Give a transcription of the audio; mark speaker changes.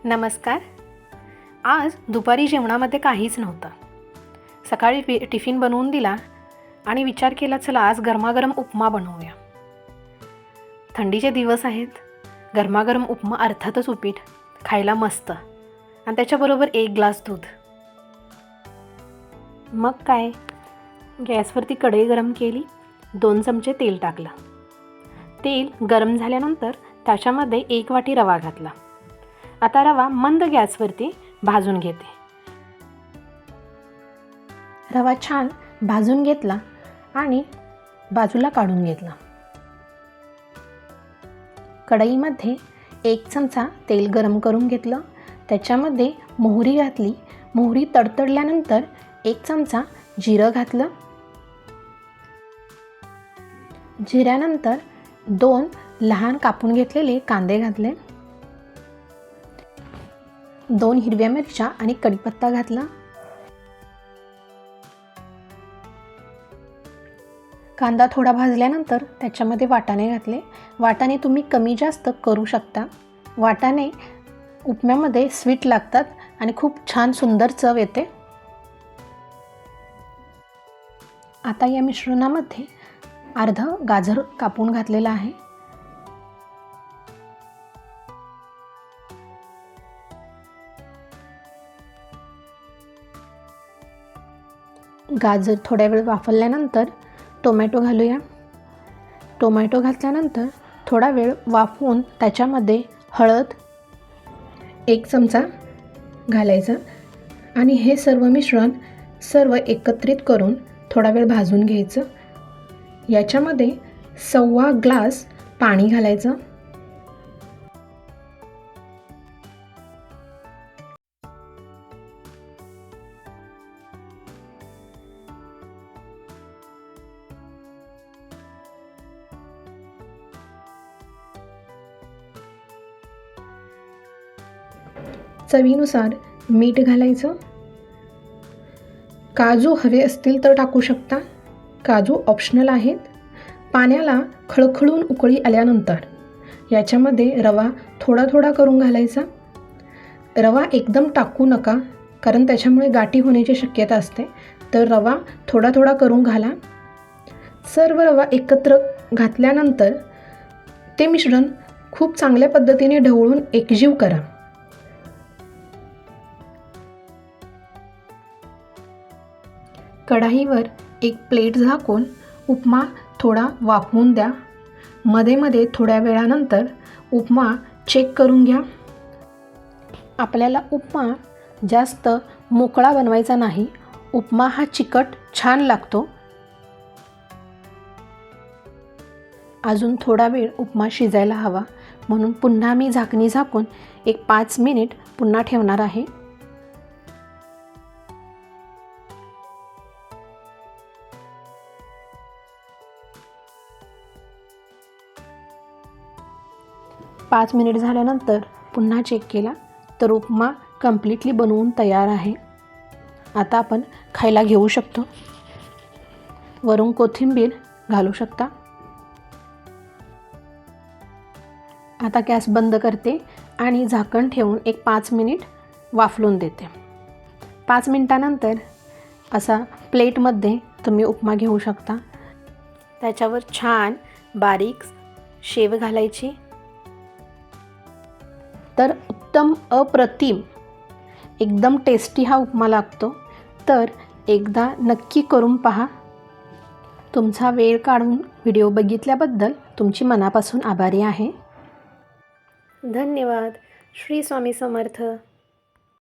Speaker 1: नमस्कार. आज दुपारी जेवणामध्ये काहीच नव्हतं. सकाळी टिफिन बनवून दिला आणि विचार केला चला आज गरमागरम उपमा बनवूया. थंडीचे दिवस आहेत. गरमागरम उपमा अर्थातच उपीट खायला मस्त आणि त्याच्याबरोबर 1 ग्लास दूध. मग काय, गॅसवरती कढई गरम केली, 2 चमचे तेल टाकलं. तेल गरम झाल्यानंतर त्याच्यामध्ये 1 वाटी रवा घातला. आता रवा मंद गॅसवरती भाजून घेते. रवा छान भाजून घेतला आणि बाजूला काढून घेतला. कढईमध्ये 1 चमचा तेल गरम करून घेतलं. त्याच्यामध्ये मोहरी घातली. मोहरी तडतडल्यानंतर 1 चमचा जिरं घातलं. जिऱ्यानंतर 2 लहान कापून घेतलेले कांदे घातले. 2 हिरव्या मिरच्या आणि कढीपत्ता घातला. कांदा थोडा भाजल्यानंतर त्याच्यामध्ये वाटाणे घातले. वाटाणे तुम्ही कमी जास्त करू शकता. वाटाणे उपम्यामध्ये स्वीट लागतात आणि खूप छान सुंदर चव येते. आता या मिश्रणामध्ये अर्धा गाजर कापून घातलेला आहे. गाजर थोड्या वेळ वाफवल्यानंतर टोमॅटो घालूया. टोमॅटो घातल्यानंतर थोडा वेळ वाफवून त्याच्यामध्ये हळद 1 चमचा घालायचा आणि हे सर्व मिश्रण एकत्रित करून थोडा वेळ भाजून घ्यायचं. याच्यामध्ये 1.25 ग्लास पाणी घालायचं. चवीनुसार मीठ घालायचं. काजू हवे असतील तर टाकू शकता. काजू ऑप्शनल आहेत. पाण्याला खळखळून उकळी आल्यानंतर याच्यामध्ये रवा थोडा थोडा करून घालायचा. रवा एकदम टाकू नका, कारण त्याच्यामुळे गाठी होण्याची शक्यता असते. तर रवा थोडा थोडा करून घाला. सर्व रवा एकत्र घातल्यानंतर ते मिश्रण खूप चांगल्या पद्धतीने ढवळून एकजीव करा. कढईवर 1 प्लेट झाकून उपमा थोडा वाफवून द्या. मध्ये मध्ये थोड्या वेळानंतर उपमा चेक करून घ्या. आपल्याला उपमा जास्त मोकळा बनवायचा नाही. उपमा हा चिकट छान लागतो. अजून थोडा वेळ उपमा शिजायला हवा, म्हणून पुन्हा मी झाकणी झाकून 5 मिनिट पुन्हा ठेवणार आहे. पाच मिनिट झाल्यानंतर पुन्हा चेक केला तर उपमा कम्प्लिटली बनवून तयार आहे. आता आपण खायला घेऊ शकतो. वरून कोथिंबीर घालू शकता. आता गॅस बंद करते आणि झाकण ठेवून 5 मिनिट वाफलून देते. 5 मिनिटानंतर असा प्लेटमध्ये तुम्ही उपमा घेऊ शकता. त्याच्यावर छान बारीक शेव घालायची. तर उत्तम अप्रतिम एकदम टेस्टी हा उपमा लागतो. तर एकदा नक्की करून पहा. तुमचा वेळ काढून व्हिडिओ बघितल्याबद्दल तुमची मनापासून आभारी आहे. धन्यवाद. श्री स्वामी समर्थ.